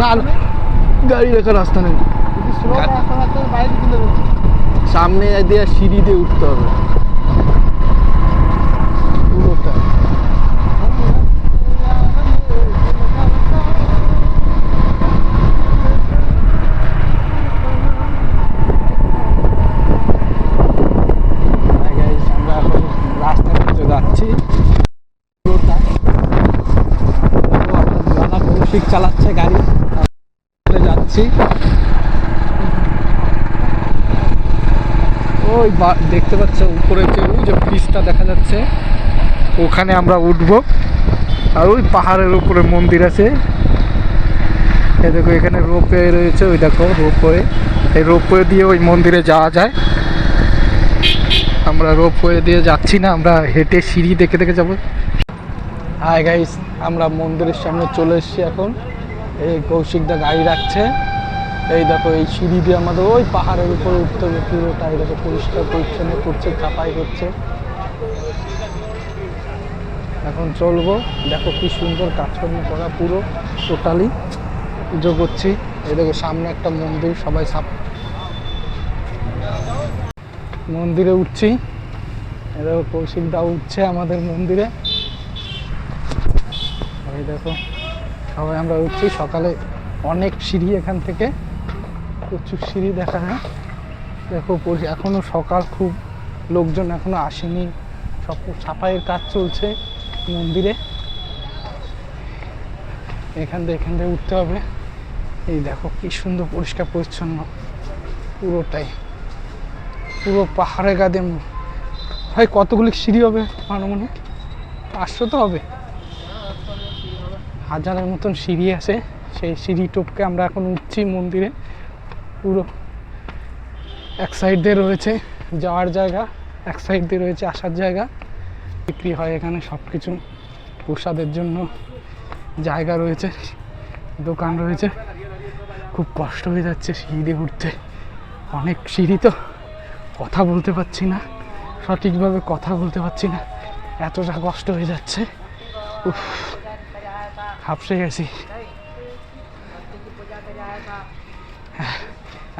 না গাড়ি রাখার রাস্তা নেই, সামনে দিয়ে সিঁড়ি দিয়ে উঠতে হবে পুরোটা। আমরা এখন রাস্তা দিয়ে যাচ্ছি, কৌশিক চালাচ্ছে গাড়ি, যাচ্ছি। ওই দেখতে পাচ্ছ উপরে যে ব্রিজটা দেখা যাচ্ছে, ওখানে আমরা উঠবো। আর ওই পাহাড়ের উপরে মন্দির আছে, এই দেখো এখানে রোপওয়ে রয়েছে, ওই দেখো রোপওয়ে, এই রোপওয়ে দিয়ে ওই মন্দিরে যাওয়া যায়। আমরা রোপওয়ে দিয়ে যাচ্ছি না, আমরা হেঁটে সিঁড়ি দেখে দেখে যাবো। হাই গাইস, আমরা মন্দিরের সামনে চলে এসেছি এখন। এই কৌশিকদা গাড়ি রাখছে, এই দেখো এই সিঁড়ি দিয়ে আমাদের ওই পাহাড়ের উপরে উঠতে হবে পুরোটা। এই দেখো পরিষ্কার পরিচ্ছন্ন করছে, সাফাই করছে। এখন চলবো, দেখো কি সুন্দর কাজকর্ম করা পুরো টোটালি পুজো করছি। এই দেখো সামনে একটা মন্দির, সবাই মন্দিরে উঠছি। এই দেখো কৌশিকদা উঠছে আমাদের মন্দিরে, এই দেখো সবাই আমরা উঠছি। সকালে অনেক সিঁড়ি, এখান থেকে প্রচুর সিঁড়ি দেখা যায়। দেখো এখনো সকাল, খুব লোকজন এখনো আসেনি, সব সাফাইয়ের কাজ চলছে মন্দিরে। এখান দিয়ে উঠতে হবে। এই দেখো কি সুন্দর পরিষ্কার পরিচ্ছন্ন পুরোটাই, পুরো পাহাড়ে গাদে। ভাই কতগুলি সিঁড়ি হবে আনুমানিক? 500 তো হবে, 1000-এর মতন সিঁড়ি আছে। সেই সিঁড়ি টপকে আমরা এখন উঠছি মন্দিরে। পুরো এক সাইড দিয়ে রয়েছে যাওয়ার জায়গা, এক সাইড দিয়ে রয়েছে আসার জায়গা। বিক্রি হয় এখানে সব কিছু, প্রসাদের জন্য জায়গা রয়েছে, দোকান রয়েছে। খুব কষ্ট হয়ে যাচ্ছে সিঁড়ি দিয়ে উঠতে, অনেক সিঁড়ি তো, কথা বলতে পারছি না সঠিকভাবে, কথা বলতে পারছি না, এতটা কষ্ট হয়ে যাচ্ছে। উফ, হাঁপসে গেছি।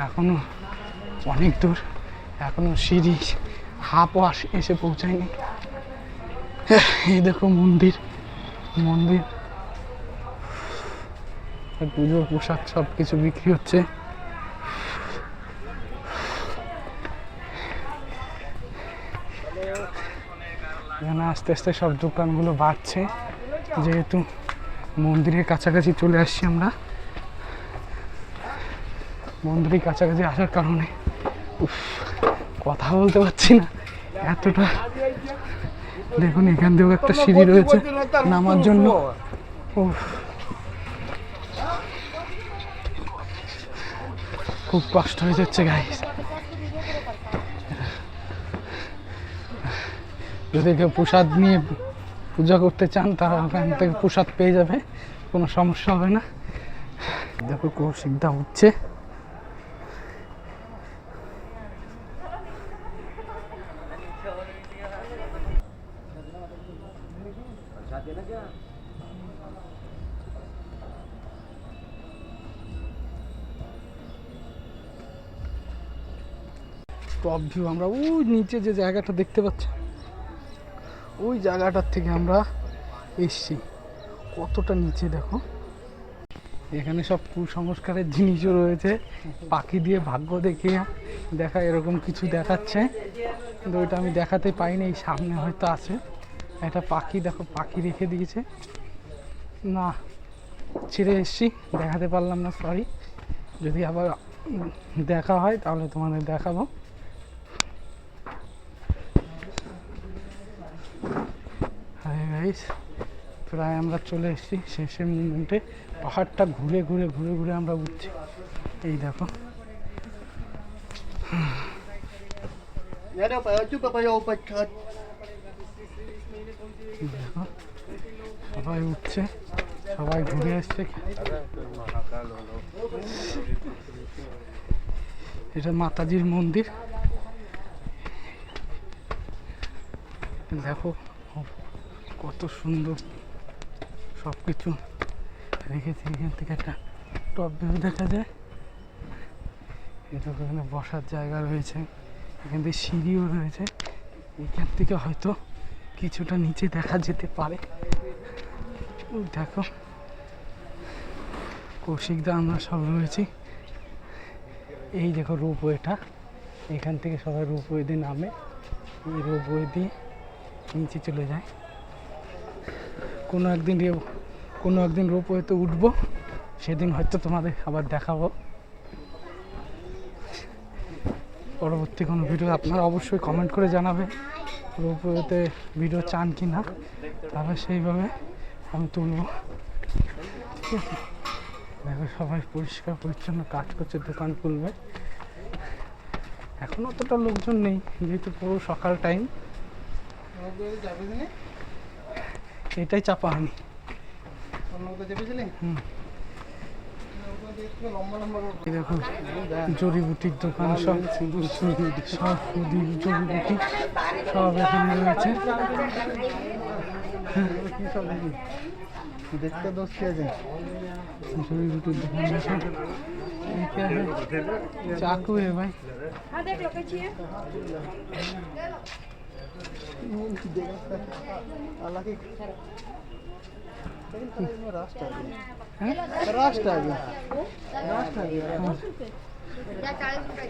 এখনো অনেক দূর, এখনো সিঁড়ি হাফও এসে পৌঁছায়নি। এই দেখো মন্দির, পুজোর প্রসাদ সব কিছু বিক্রি হচ্ছে। এখানে আস্তে আস্তে সব দোকানগুলো বাড়ছে, যেহেতু মন্দিরের কাছাকাছি চলে আসছি আমরা। মন্দিরের কাছাকাছি আসার কারণে কথা বলতে পারছি না এতটা। দেখুন এখান দিয়েও একটা সিঁড়ি রয়েছে নামার জন্য। খুব কষ্ট হয়ে যাচ্ছে গাইস। যদি কেউ প্রসাদ নিয়ে পূজা করতে চান, তারা ওখান থেকে প্রসাদ পেয়ে যাবে, কোনো সমস্যা হবে না। দেখো কৌশিকদা উঠছে। টপ ভিউ, আমরা ওই নিচে যে জায়গাটা দেখতে পাচ্ছি, ওই জায়গাটার থেকে আমরা এসছি। কতটা নিচে দেখো, এখানে সব কুসংস্কারের জিনিসও রয়েছে। পাখি দিয়ে ভাগ্য দেখিয়ে দেখা, এরকম কিছু দেখাচ্ছে, কিন্তু ওইটা আমি দেখাতে পাইনি। এই সামনে হয়তো আছে একটা পাখি, দেখো পাখি রেখে দিয়েছে না, ছিঁড়ে এসছি, দেখাতে পারলাম না, সরি। যদি আবার দেখা হয় তাহলে তোমাদের দেখাবো। হাই গাইস, প্রায় আমরা চলে এসেছি শেষের মুভমেন্টে। পাহাড়টা ঘুরে ঘুরে ঘুরে ঘুরে আমরা উঠছি। এই দেখো সবাই উঠছে, সবাই ঘুরে আসছে। এটা মাতাজির মন্দির, দেখো কত সুন্দর সব কিছু রেখেছি। এখান থেকে একটা টপ ভিউ দেখা যায়। এটা এখানে বসার জায়গা রয়েছে, এখান থেকে সিঁড়িও রয়েছে, এখান থেকে হয়তো কিছুটা নিচে দেখা যেতে পারে। দেখো কৌশিকদা আমরা সব রয়েছি। এই দেখো রোপওয়েটা, এখান থেকে সবাই রোপওয়ে দিয়ে নামে, এই রোপওয়ে দিয়ে নিচে চলে যায়। কোনো একদিন রোপওয়েতে উঠবো, সেদিন হয়তো তোমাদের আবার দেখাবো পরবর্তী কোনো ভিডিও। আপনারা অবশ্যই কমেন্ট করে জানাবেন রোপওয়েতে ভিডিও চান কি না, তাহলে সেইভাবে আমি তুলব। ঠিক আছে, দেখো সবাই পরিষ্কার পরিচ্ছন্ন কাজ করছে, দোকান খুলবে। এখন অতটা লোকজন নেই, যেহেতু পুরো সকাল টাইম। এটাই চাপা হয়নি। দেখো জড়িবুটির দোকান, সব জড়িবুটি সব এখানে রয়েছে। देखते दोस्त क्या है जड़ी-बूटी दुकान है। ये क्या है? चाकू है भाई। हाँ देख लो कैसी है। हालांकि रास्ता आ गया, हैं? रास्ता आ गया, रास्ता आ गया। या 40 रुपए।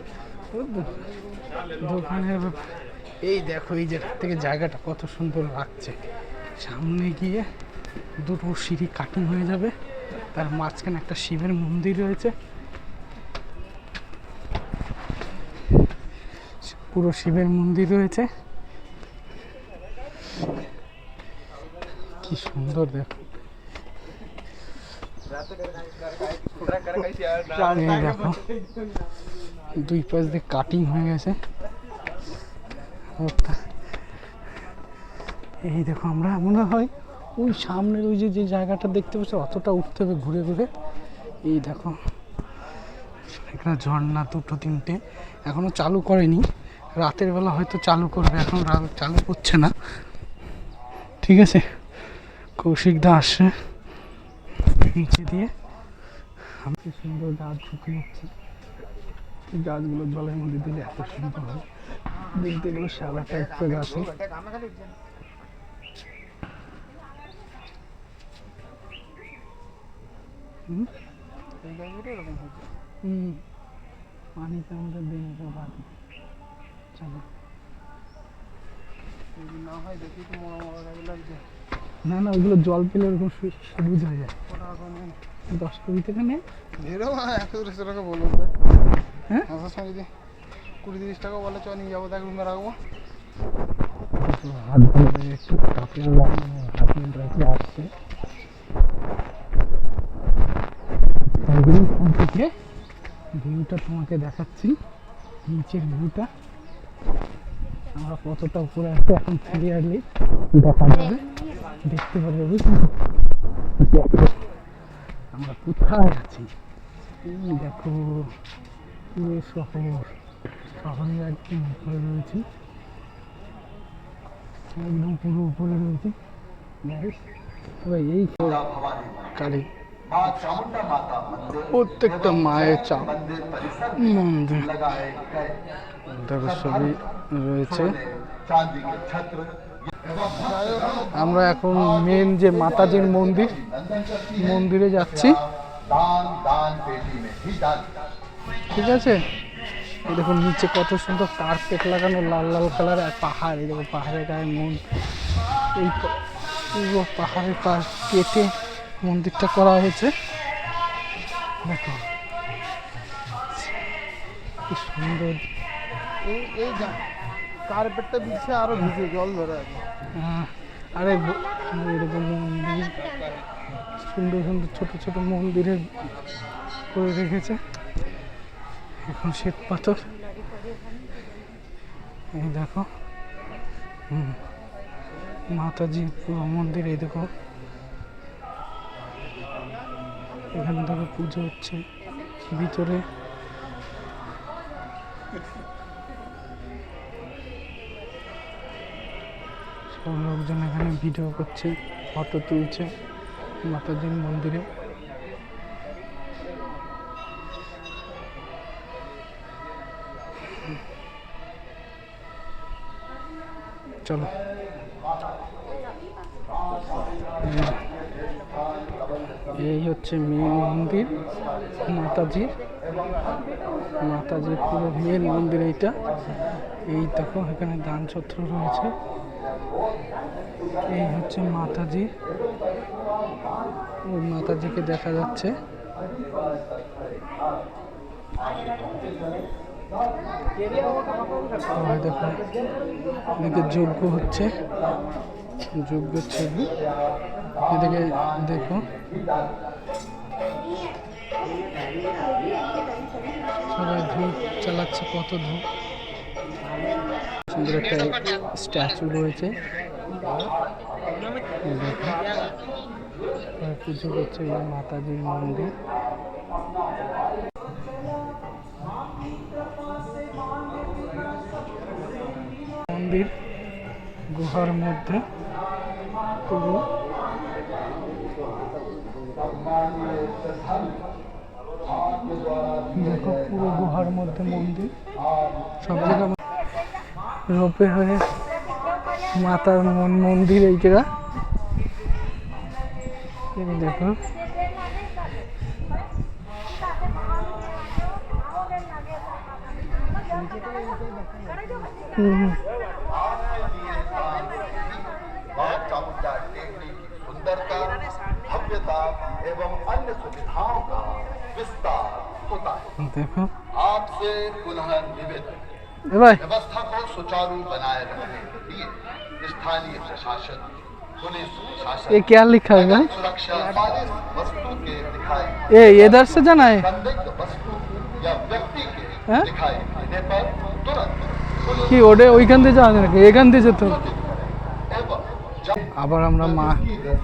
দোকানের এই দেখো, এই জায়গা থেকে জায়গাটা কত সুন্দর লাগছে। সামনে গিয়ে দুটো সিঁড়ি কাটিং হয়ে যাবে, তার মাঝখানে একটা শিবের মন্দির রয়েছে, পুরো শিবের মন্দির রয়েছে। কি সুন্দর দেখো, এই দেখো দুই পাশ দিয়ে কাটিং হয়ে গেছে। এই দেখো আমরা মনে হয় ওই সামনের ওই যে জায়গাটা দেখতে পাচ্ছি, অতটা উঠতে হবে ঘুরে ঘুরে। এই দেখো এখানে ঝর্ণা দুটো তিনটে, এখনো চালু করেনি, রাতের বেলা হয়তো চালু করবে, এখন চালু করছে না। ঠিক আছে, কৌশিকদা আসছে নিচে দিয়ে। আমি সুন্দর গাছ ঝুঁকে যাচ্ছে, এই গাছগুলো জলের মধ্যে দিলে এত সুন্দর হয়, দেখতে গেলে সাদা টাইপের গাছ। পানিতে আমাদের দিন বাড়ি চলো না হয় দেখি তো মরা মরা গাড়ি লাগছে। না না, ওইগুলো জল পেলে ওরকম সবুজ হয়ে যায়। 10 টাকা নেই, ধীরে 100-150 টাকা বলবো। হ্যাঁ আমার সঙ্গে যদি 20-30 টাকা বলে চল নিয়ে যাবো, দেখ রুমে রাখবো। হাত ধরে একটু কাপড় হাত রেখে আসছে। থেকে ভিউটা তোমাকে দেখাচ্ছি, নিচের ভিউটা আমরা কতটা উপরে আছে এখন ক্লিয়ারলি দেখা যাবে, দেখতে পারবে। বুঝলি আমরা কোথায় আছি? এই দেখো পুরো শহরের একদম উপরে রয়েছি, একদম পুরো উপরে রয়েছি। এই কালী প্রত্যেকটা মায়ের চাপ মন্দির দেখো সবই রয়েছে। আমরা এখন মেন যে মাতাজির মন্দিরে যাচ্ছি। ঠিক আছে, এই দেখুন নিচে কত সুন্দর কার্পেট লাগানো, লাল লাল কালার, আর পাহাড়। এই দেখো পাহাড়ের গায়ে এই পুরো পাহাড়ের পাশ কেটে মন্দিরটা করা হয়েছে। দেখো কি সুন্দর, এই কার্পেটটা বিছে আরো ভিজে জল ধরে আছে। আরে এরকম মন্দির সুন্দর সুন্দর ছোট ছোট মন্দিরের করে রেখেছে, এখন শ্বেত পাথর। এই দেখো মাতাজি পুরো মন্দির। এই দেখো এখানে দেখো পুজো হচ্ছে ভিতরে। সব লোকজন এখানে ভিডিও করছে, ফটো তুলছে মাতাজির মন্দিরে। চলো। এই হচ্ছে মেন মন্দির মাতাজির পুরো মেন মন্দির এইটা। এই দেখো এখানে দান ছত্র রয়েছে। এই হচ্ছে মাতাজি, ওই মাতাজিকে দেখা যাচ্ছে। দেখো এদিকে যজ্ঞ হচ্ছে, যজ্ঞের ছবি। এদিকে দেখো সবাই ধূপ চালাচ্ছে, কত ধূপ। সুন্দর একটা স্ট্যাচু রয়েছে, পুজো করছে এই মাতাজির মন্দির। মন্দির গুহার মধ্যে পুরো দেখো, পুরো গুহার মধ্যে মন্দির। সব জায়গায় রোপে হয়ে মাতার মন্দির এই জায়গা। দেখো सुंदरता, भव्यता एवं अन्य सुविधाओं का विस्तार होता है। देखो आपसे पुनः निवेदन, भाई व्यवस्था को सुचारू बनाए रखने के लिए स्थानीय प्रशासन, पुलिस प्रशासन, ये क्या लिखा है भाई? सुरक्षा वाले वस्तु के दिखाई ये इधर से जाना है? संदिग्ध वस्तु या व्यक्ति के हैं? दिखाई देने पर तुरंत पुलिस কি ওটা ওইখান থেকে যাওয়া যায় নাকি? এখান থেকে যেতে হবে। एवं আবার আমরা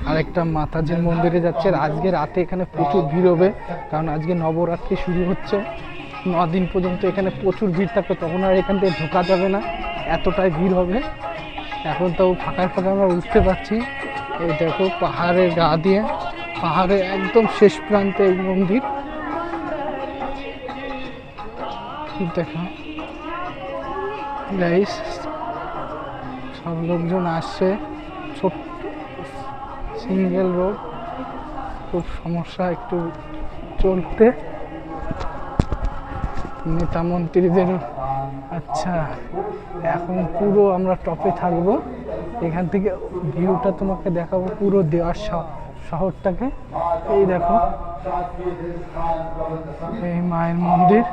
আরেকটা মাতাজির মন্দিরে যাচ্ছি। আর আজকে রাতে এখানে প্রচুর ভিড় হবে, কারণ আজকে নবরাত্রি শুরু হচ্ছে। 9 দিন পর্যন্ত এখানে প্রচুর ভিড় থাকবে, তখন আর এখান থেকে ঢোকা যাবে না, এতটাই ভিড় হবে। এখন তো ফাঁকায় ফাঁকা আমরা উঠতে পারছি। এই দেখো পাহাড়ের গা দিয়ে, পাহাড়ের একদম শেষ প্রান্তে এই মন্দির। দেখো গাইস, সব লোকজন আসছে। ছোট্ট সিঙ্গেল রোড, খুব সমস্যা একটু চলতে নেতা মন্ত্রীদের। আচ্ছা, এখন পুরো আমরা টপে থাকবো, এখান থেকে ভিউটা তোমাকে দেখাবো পুরো দেওয়ার শহরটাকে। এই দেখো এই মায়ের মন্দির।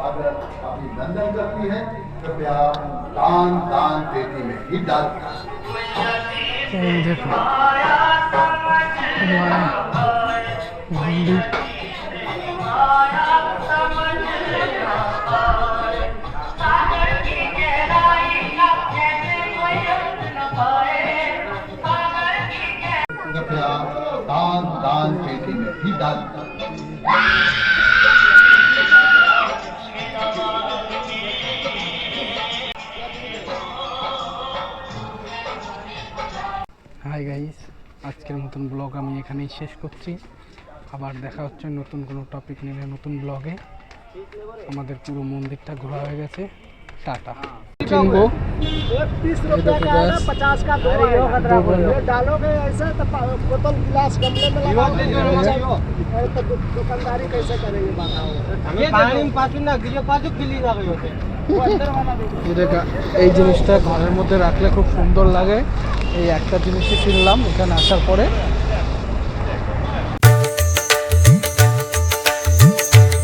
अभिनंदन करती है। कृपया दान पेटी में ही डाल এই দেখো মায়ের মন্দির। कृपया दान पेटी में ही डाल। হাই গাইস, আজকের মতন ব্লগ আমি এখানেই শেষ করছি। আবার দেখা হচ্ছে নতুন কোনো টপিক নিয়ে নতুন ব্লগে। আমাদের পুরো মন্দিরটা ঘোরা হয়ে গেছে। টাটা। কিনবো 30 रुपए का है, 50 का दो ये डालोगे ऐसे तो बोतल गिलास गमले में लगाओ। तो दुकानदारी कैसे करेंगे बताओ? हमें पानी में पाचुन ना गिरे पाचु खिली जा गई होते वो अंदर वाला এই জিনিসটা ঘরের মধ্যে রাখলে খুব সুন্দর লাগে। এই একটা জিনিসই কিনলাম এখানে আসার পরে।